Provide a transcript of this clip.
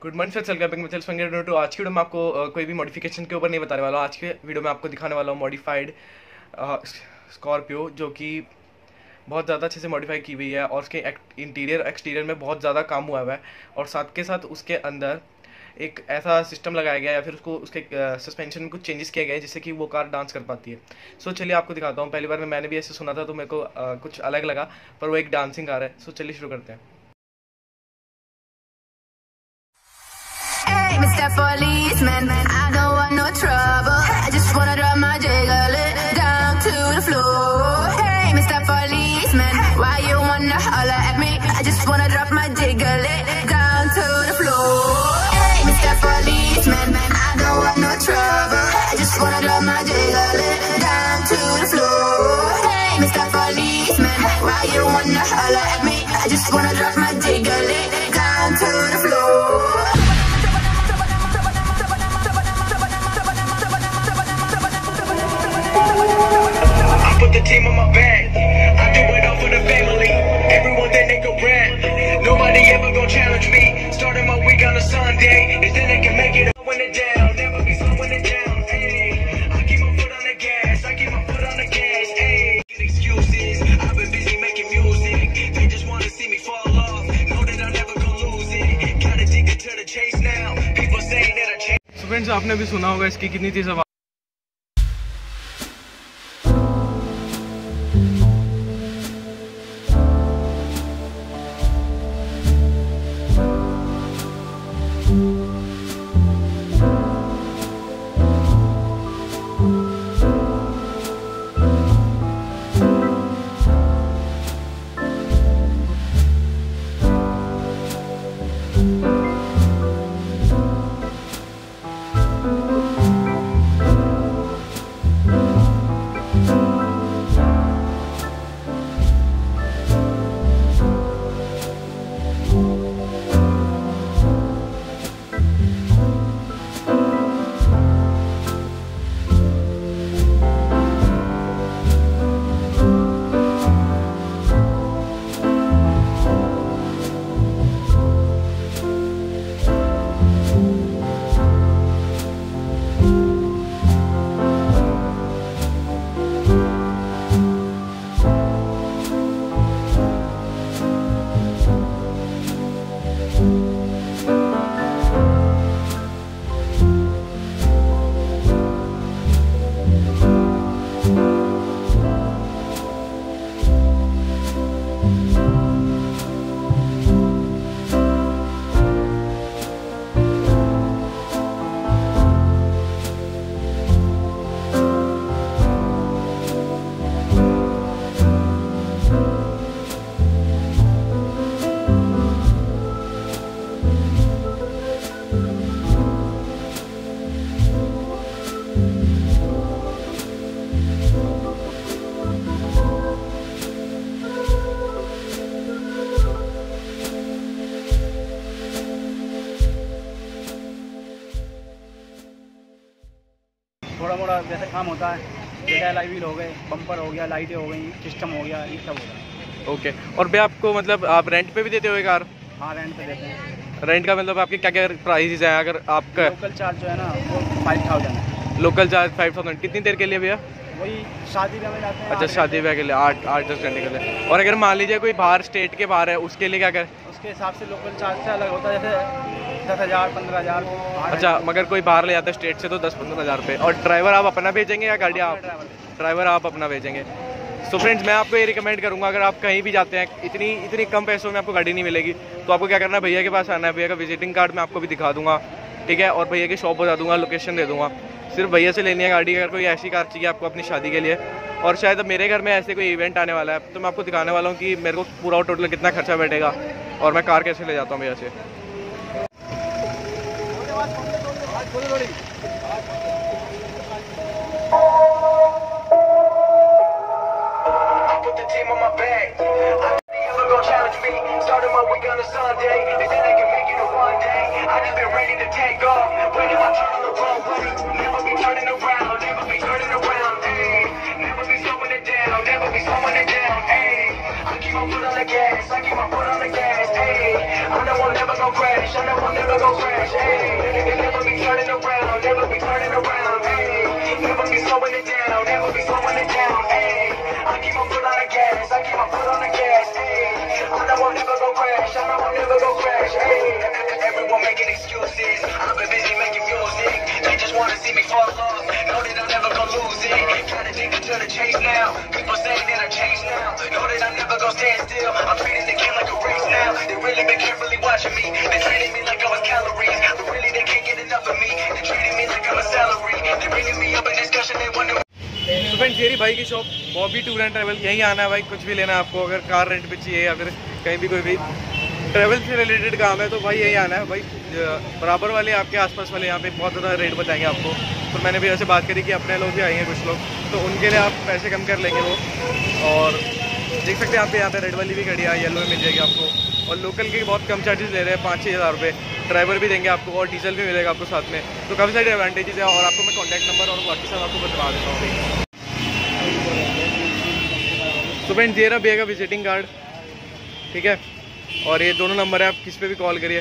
Good morning sir, welcome to आज की video में आपको कोई भी मॉडिफिकेशन के ऊपर नहीं बताने वाला हूँ। आज के वीडियो में आपको दिखाने वाला हूँ मॉडिफाइड स्कॉर्पियो, जो कि बहुत ज़्यादा अच्छे से मॉडिफाई की हुई है और उसके इंटीरियर एक्सटीरियर में बहुत ज़्यादा काम हुआ हुआ है। और साथ के साथ उसके अंदर एक ऐसा सिस्टम लगाया गया है या फिर उसको उसके सस्पेंशन में कुछ चेंजेस किए गए हैं जिससे कि वो कार डांस कर पाती है। सो चलिए आपको दिखाता हूँ। पहली बार मैंने भी ऐसे सुना था तो मेरे को कुछ अलग लगा, पर वो एक डांसिंग कार है। सो चलिए शुरू करते हैं। Mr. Policeman, I don't want no trouble. I just wanna drop my jiggle down to the floor. Hey, Mr. Policeman, why you wanna holler at me? I just wanna drop my jiggle down to the floor. Hey, Mr. Policeman, I don't want no trouble. I just wanna drop my jiggle down to the floor. Hey, Mr. Policeman, why you wanna holler at me? I just wanna drop my jiggle down to the floor. Put the team on my back. I do it all for the family. Everyone that they go rap. Nobody ever gonna challenge me. Starting my week on a Sunday. Is then they can make it up when it down. Never be slowing it down. Hey, I keep my foot on the gas. I keep my foot on the gas. Hey, get excuses. I've been busy making music. They just wanna see me fall off. Know that I'm never gonna lose it. Got addicted to the chase now. People saying that I changed. So friends, आपने भी सुना होगा इसकी कितनी तेज आवाज। थोड़ा मोड़ा जैसे काम होता है, जैसे एलआई व्हील हो गए, बम्पर हो गया, लाइटें हो गई, सिस्टम हो गया, ये सब होता है। ओके। और भैया आपको मतलब आप रेंट पे भी देते हो ये कार? हाँ, रेंट पे देते हैं। रेंट का मतलब आपके क्या क्या प्राइस है? अगर आपका लोकल चार्ज जो है ना वो 5000 है। लोकल चार्ज 5000 कितनी देर के लिए भैया? वही शादी ब्याह में जाते हैं। अच्छा, शादी ब्याह के लिए 8-10 घंटे के लिए। और अगर मान लीजिए कोई बाहर स्टेट के बाहर है, उसके लिए क्या करें? उसके हिसाब से लोकल चार्ज से अलग होता है, जैसे 10,000 15,000। अच्छा, मगर कोई बाहर ले जाता है स्टेट से तो 10-15 हज़ार रुपये। और ड्राइवर आप अपना भेजेंगे या गाड़ी आप? ड्राइवर आप अपना भेजेंगे। सो फ्रेंड्स, मैं आपको ये रिकमेंड करूँगा, अगर आप कहीं भी जाते हैं इतनी कम पैसों में आपको गाड़ी नहीं मिलेगी, तो आपको क्या करना है, भैया के पास आना है। भैया का विजिटिंग कार्ड मैं आपको भी दिखा दूँगा, ठीक है? और भैया की शॉप बता दूँगा, लोकेशन दे दूँगा। सिर्फ भैया से लेनी है गाड़ी। अगर कोई ऐसी कार चाहिए आपको अपनी शादी के लिए, और शायद मेरे घर में ऐसे कोई इवेंट आने वाला है, तो मैं आपको दिखाने वाला हूँ कि मेरे को पूरा टोटल कितना खर्चा बैठेगा और मैं कार कैसे ले जाता हूँ भैया से। I keep my foot on the gas, I keep my foot on the gas, ayy. I know I'm never gonna gon' crash. I know I'm never gon' crash. Hey, it never be turning around, never be turning around. Hey, never be slowing it down, never be slowing it down. Hey, I keep my foot on the gas, I keep my foot on the gas. Hey, I know I'm never gon' crash, I know I'm never gon' crash. Hey, everyone making excuses, I've been busy making music. They just wanna see me fall off, know that I'm never gon' lose it. Gotta take it to the chase now. People saying that I changed now, know that I'm never gon' stand still. I'm treating the game like a race now. They really been carefully watching me. They treating me like I was calories, but really they can't get enough of me. They treating me like I'm a salary. They bringing me up in discussion. They wonder. तो friends ये रही भाई की shop, Bobby tour and travel. यहीं आना है भाई, कुछ भी लेना है आपको, अगर कार रेंट पे चाहिए या फिर कहीं भी कोई भी ट्रैवल से रिलेटेड काम है तो भाई यहीं आना है भाई। बराबर वाले आपके आसपास वाले यहाँ पे बहुत ज़्यादा रेट बताएंगे आपको। तो मैंने भी ऐसे बात करी कि अपने लोग भी आएंगे कुछ लोग, तो उनके लिए आप पैसे कम कर लेंगे वो। और देख सकते हैं आप यहाँ पे रेड वाली भी गाड़ी है, येलो में मिल जाएगी आपको। और लोकल के बहुत कम चार्जेस ले रहे हैं, 5-6 हज़ार रुपये। ड्राइवर भी देंगे आपको और डीजल भी मिलेगा आपको साथ में। तो काफ़ी सारे एडवांटेजेस है और आपको मैं कॉन्टैक्ट नंबर और व्हाट्सएप आपको बता देता हूँ। तो फ्रेंड्स ये रहा भैया का विजिटिंग कार्ड, ठीक है। और ये दोनों नंबर है, आप किस पे भी कॉल करिए।